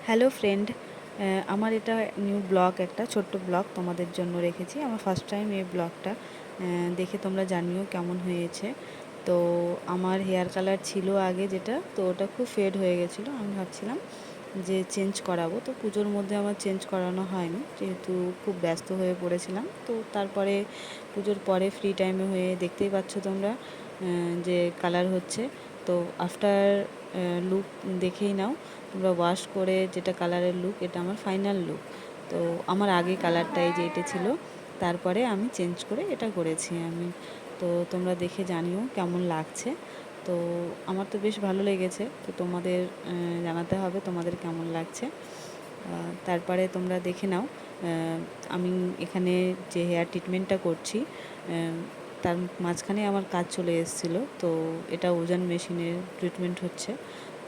Hello friend, আমার এটা new blog, একটা ছোট্ট ব্লগ তোমাদের জন্য রেখেছি। আমার ফার্স্ট টাইম এই ব্লগটা দেখে তোমরা জানিও কেমন হয়েছে। তো আমার হেয়ার কালার ছিল আগে যেটা, তো ওটা খুব ফেড হয়ে গেছিলো। আমি ভাবছিলাম যে চেঞ্জ করাবো, তো পুজোর মধ্যে আমার চেঞ্জ করানো হয়নি যেহেতু খুব ব্যস্ত হয়ে পড়েছিলাম। তো তারপরে পুজোর পরে ফ্রি টাইমে হয়ে দেখতেই পাচ্ছ তোমরা যে কালার হচ্ছে। তো আফটার লুক দেখেই নাও তোমরা, ওয়াশ করে যেটা কালারের লুক, এটা আমার ফাইনাল লুক। তো আমার আগে কালারটাই যে এটা ছিল, তারপরে আমি চেঞ্জ করে এটা করেছি আমি। তো তোমরা দেখে জানিও কেমন লাগছে। তো আমার তো বেশ ভালো লেগেছে, তো তোমাদের জানাতে হবে তোমাদের কেমন লাগছে। তারপরে তোমরা দেখে নাও, আমি এখানে যে হেয়ার ট্রিটমেন্টটা করছি তার মাঝখানে আমার কাজ চলে এসেছিলো। তো এটা ওজন মেশিনের ট্রিটমেন্ট হচ্ছে।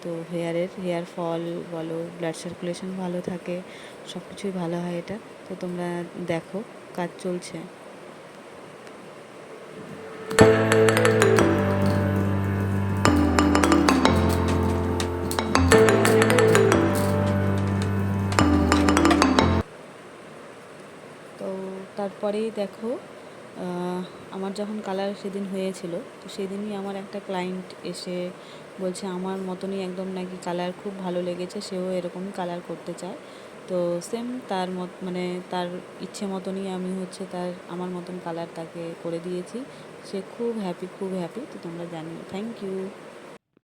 তো হেয়ার ফল বলো, ব্লাড সার্কুলেশন ভালো থাকে, সব কিছুই ভালো হয় এটা। তো তোমরা দেখো, কাজ চলছে। তো তারপরেই দেখো, আমার যখন কালার সেদিন হয়েছিল, তো সেদিনই আমার একটা ক্লায়েন্ট এসে বলছে আমার মতনই একদম নাকি কালার খুব ভালো লেগেছে, সেও এরকমই কালার করতে চায়। তো সেম তার মানে তার ইচ্ছে মতনই আমি আমার মতন কালার তাকে করে দিয়েছি। সে খুব হ্যাপি, খুব হ্যাপি। তো তোমরা জানিও। Thank you.